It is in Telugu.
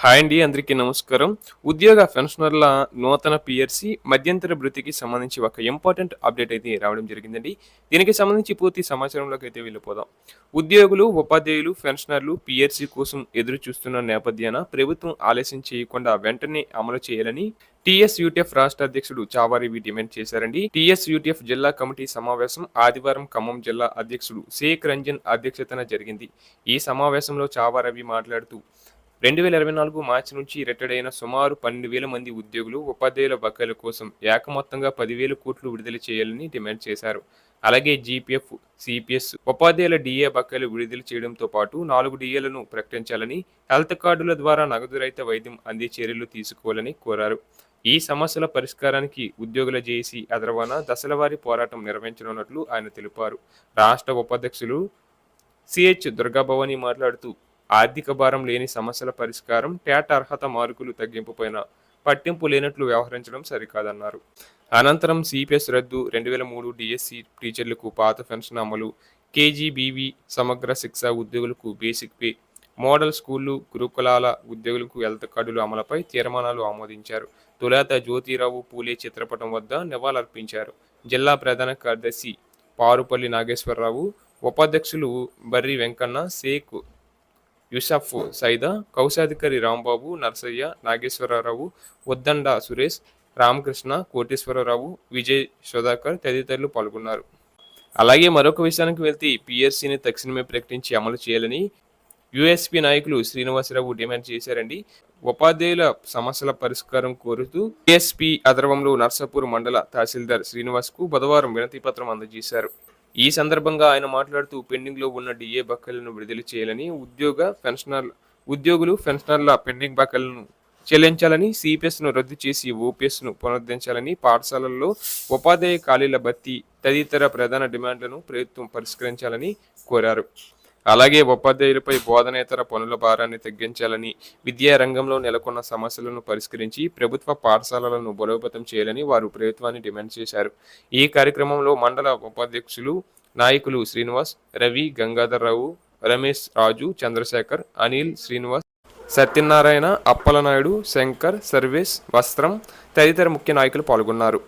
హాయ్ అండి, అందరికీ నమస్కారం. ఉద్యోగ పెన్షనర్ల నూతన పిఆర్‌సి మధ్యంతర భృతికి సంబంధించి ఒక ఇంపార్టెంట్ అప్డేట్ అయితే రావడం జరిగిందండి. దీనికి సంబంధించి పూర్తి సమాచారంలోకి అయితే వెళ్ళిపోదాం. ఉద్యోగులు, ఉపాధ్యాయులు, పెన్షనర్లు పిఆర్‌సి కోసం ఎదురు చూస్తున్న నేపథ్యాన ప్రభుత్వం ఆలస్యం చేయకుండా వెంటనే అమలు చేయాలని టీఎస్‌యూటీఎఫ్ రాష్ట్ర అధ్యక్షుడు చావారెడ్డి డిమాండ్ చేశారండి. టీఎస్‌యూటీఎఫ్ జిల్లా కమిటీ సమావేశం ఆదివారం ఖమ్మం జిల్లా అధ్యక్షుడు షేక్ రంజన్ అధ్యక్షతన జరిగింది. ఈ సమావేశంలో చావారెడ్డి మాట్లాడుతూ 2024 మార్చి నుంచి రిటైర్డ్ అయిన సుమారు 12,000 మంది ఉద్యోగులు, ఉపాధ్యాయుల బకాయిల కోసం ఏకమొత్తంగా 10,000 కోట్లు విడుదల చేయాలని డిమాండ్ చేశారు. అలాగే జీపీఎఫ్, సిపిఎస్, ఉపాధ్యాయుల డిఏ బకాయిలు విడుదల చేయడంతో పాటు 4 డిఏలను ప్రకటించాలని, హెల్త్ కార్డుల ద్వారా నగదు రహిత వైద్యం అందే చర్యలు తీసుకోవాలని కోరారు. ఈ సమస్యల పరిష్కారానికి ఉద్యోగుల జేఏసీ అదరవన దశలవారీ పోరాటం నిర్వహించనున్నట్లు ఆయన తెలిపారు. రాష్ట్ర ఉపాధ్యక్షులు సిహెచ్ దుర్గాభవాని మాట్లాడుతూ ఆర్థిక భారం లేని సమస్యల పరిష్కారం, టేట్ అర్హత మార్కులు తగ్గింపుపైన పట్టింపు లేనట్లు వ్యవహరించడం సరికాదన్నారు. అనంతరం సిపిఎస్ రద్దు, 2003 డిఎస్సి టీచర్లకు పాత పెన్షన్ అమలు, కేజీబీవీ సమగ్ర శిక్ష ఉద్యోగులకు బేసిక్ పే, మోడల్ స్కూళ్లు, గురుకులాల ఉద్యోగులకు హెల్త్ కార్డులు అమలుపై తీర్మానాలు ఆమోదించారు. తొలుత జ్యోతిరావు పూలే చిత్రపటం వద్ద నివాళులర్పించారు. జిల్లా ప్రధాన కార్యదర్శి పారుపల్లి నాగేశ్వరరావు, ఉపాధ్యక్షులు బర్రి వెంకన్న, షేక్ యూసఫ్ సైదా, కౌశాధికారి రాంబాబు, నర్సయ్య, నాగేశ్వరరావు, ఉద్దండ సురేష్, రామకృష్ణ, కోటేశ్వరరావు, విజయ్, సుధాకర్ తదితరులు పాల్గొన్నారు. అలాగే మరొక విషయానికి వెళ్తే పిఆర్‌సిని తక్షణమే ప్రకటించి అమలు చేయాలని యూఎస్పీ నాయకులు శ్రీనివాసరావు డిమాండ్ చేశారండి. ఉపాధ్యాయుల సమస్యల పరిష్కారం కోరుతూ టీఎస్పీ ఆధ్వర్యంలో నర్సాపూర్ మండల తహసీల్దార్ శ్రీనివాస్కు బుధవారం వినతి పత్రం అందజేశారు. ఈ సందర్భంగా ఆయన మాట్లాడుతూ పెండింగ్లో ఉన్న డిఏ బకాయిలను విడుదల చేయాలని, ఉద్యోగులు పెన్షనర్ల పెండింగ్ బకాయిలను చెల్లించాలని, సిపిఎస్ను రద్దు చేసి ఓపీఎస్ను పునరుద్ధరించాలని, పాఠశాలల్లో ఉపాధ్యాయ ఖాళీల భర్తీ తదితర ప్రధాన డిమాండ్లను ప్రభుత్వం పరిష్కరించాలని కోరారు. అలాగే ఉపాధ్యాయులపై బోధనేతర పనుల భారాన్ని తగ్గించాలని, విద్యా రంగంలో నెలకొన్న సమస్యలను పరిష్కరించి ప్రభుత్వ పాఠశాలలను బలోపేతం చేయాలని వారు ప్రభుత్వాన్ని డిమాండ్ చేశారు. ఈ కార్యక్రమంలో మండల ఉపాధ్యక్షులు, నాయకులు శ్రీనివాస్, రవి, గంగాధర్రావు, రమేష్, రాజు, చంద్రశేఖర్, అనిల్, శ్రీనివాస్, సత్యనారాయణ, అప్పలనాయుడు, శంకర్, సర్వేష్, వస్త్రం తదితర ముఖ్య నాయకులు పాల్గొన్నారు.